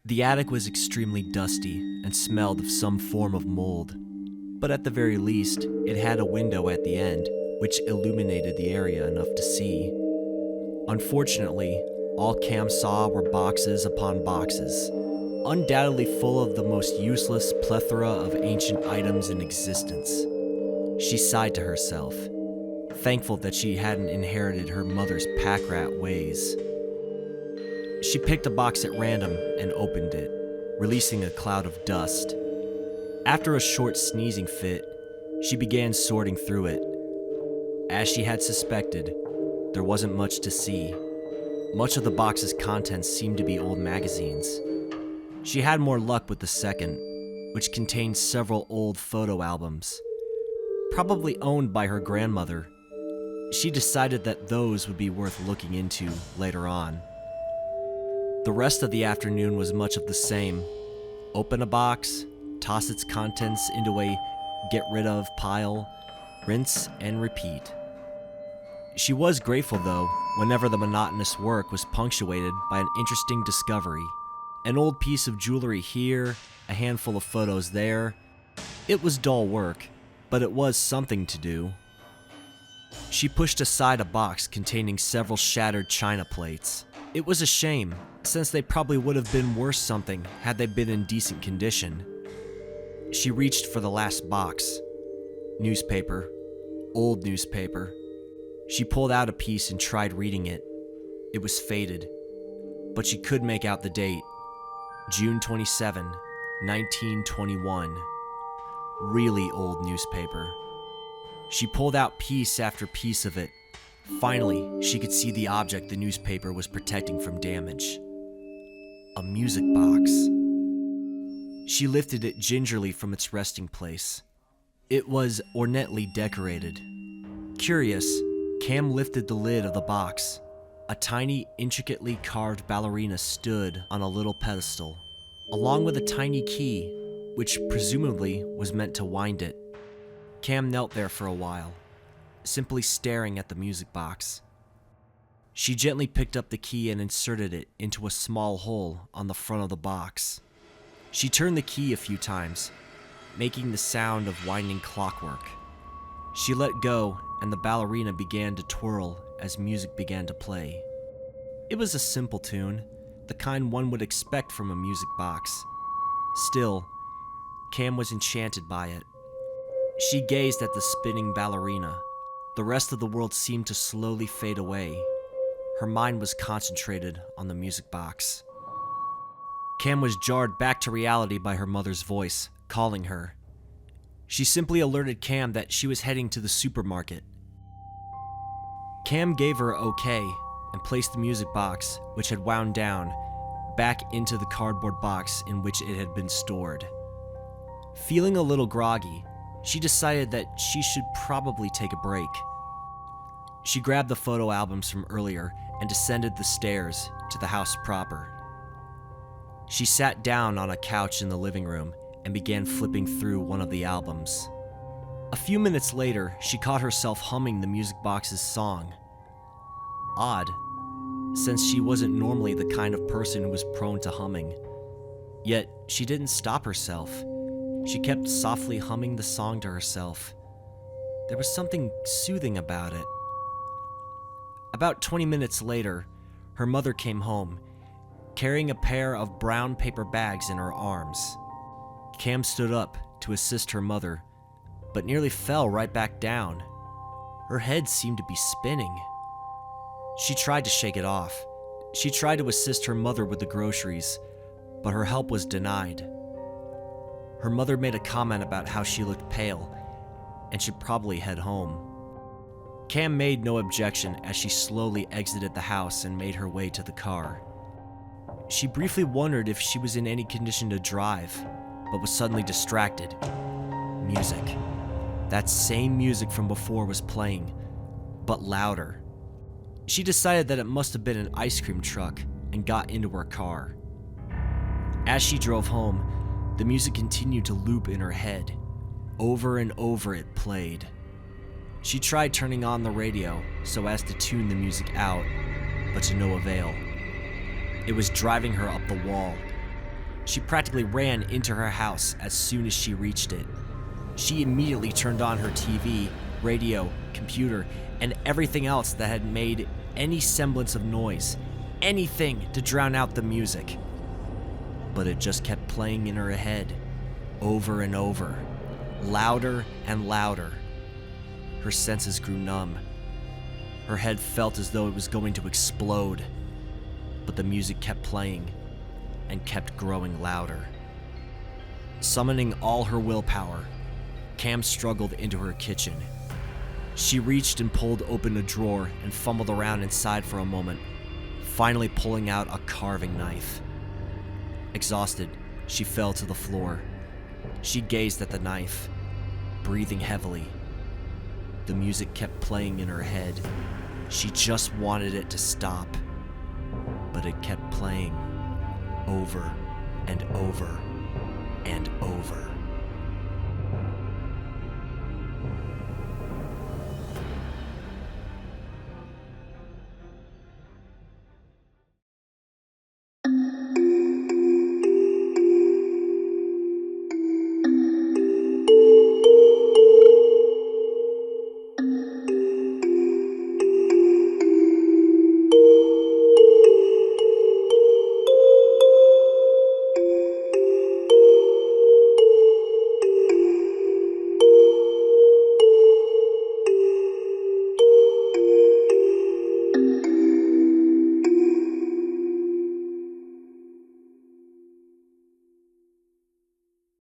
The attic was extremely dusty and smelled of some form of mold, but at the very least, it had a window at the end, which illuminated the area enough to see. Unfortunately, all Cam saw were boxes upon boxes, undoubtedly full of the most useless plethora of ancient items in existence. She sighed to herself, thankful that she hadn't inherited her mother's pack rat ways. She picked a box at random and opened it, releasing a cloud of dust. After a short sneezing fit, she began sorting through it. As she had suspected, there wasn't much to see. Much of the box's contents seemed to be old magazines. She had more luck with the second, which contained several old photo albums. Probably owned by her grandmother, she decided that those would be worth looking into later on. The rest of the afternoon was much of the same. Open a box, toss its contents into a get rid of pile, rinse and repeat. She was grateful, though, whenever the monotonous work was punctuated by an interesting discovery. An old piece of jewelry here, a handful of photos there. It was dull work, but it was something to do. She pushed aside a box containing several shattered china plates. It was a shame, since they probably would have been worth something had they been in decent condition. She reached for the last box. Newspaper. Old newspaper. She pulled out a piece and tried reading it. It was faded, but she could make out the date. June 27, 1921. Really old newspaper. She pulled out piece after piece of it. Finally, she could see the object the newspaper was protecting from damage. A music box. She lifted it gingerly from its resting place. It was ornately decorated. Curious, Cam lifted the lid of the box. A tiny, intricately carved ballerina stood on a little pedestal, along with a tiny key, which presumably was meant to wind it. Cam knelt there for a while, simply staring at the music box. She gently picked up the key and inserted it into a small hole on the front of the box. She turned the key a few times, making the sound of winding clockwork. She let go, and the ballerina began to twirl as music began to play. It was a simple tune, the kind one would expect from a music box. Still, Cam was enchanted by it. She gazed at the spinning ballerina. The rest of the world seemed to slowly fade away. Her mind was concentrated on the music box. Cam was jarred back to reality by her mother's voice, calling her. She simply alerted Cam that she was heading to the supermarket. Cam gave her okay and placed the music box, which had wound down, back into the cardboard box in which it had been stored. Feeling a little groggy, she decided that she should probably take a break. She grabbed the photo albums from earlier and descended the stairs to the house proper. She sat down on a couch in the living room and began flipping through one of the albums. A few minutes later, she caught herself humming the music box's song. Odd, since she wasn't normally the kind of person who was prone to humming. Yet, she didn't stop herself. She kept softly humming the song to herself. There was something soothing about it. About 20 minutes later, her mother came home, carrying a pair of brown paper bags in her arms. Cam stood up to assist her mother, but nearly fell right back down. Her head seemed to be spinning. She tried to shake it off. She tried to assist her mother with the groceries, but her help was denied. Her mother made a comment about how she looked pale and should probably head home. Cam made no objection as she slowly exited the house and made her way to the car. She briefly wondered if she was in any condition to drive, but was suddenly distracted. Music. That same music from before was playing, but louder. She decided that it must have been an ice cream truck and got into her car. As she drove home, the music continued to loop in her head. Over and over it played. She tried turning on the radio so as to tune the music out, but to no avail. It was driving her up the wall. She practically ran into her house as soon as she reached it. She immediately turned on her TV, radio, computer, and everything else that had made any semblance of noise, anything to drown out the music. But it just kept playing in her head, over and over, louder and louder. Her senses grew numb. Her head felt as though it was going to explode, but the music kept playing and kept growing louder. Summoning all her willpower, Cam struggled into her kitchen. She reached and pulled open a drawer and fumbled around inside for a moment, finally pulling out a carving knife. Exhausted, she fell to the floor. She gazed at the knife, breathing heavily. The music kept playing in her head. She just wanted it to stop, but it kept playing over and over and over.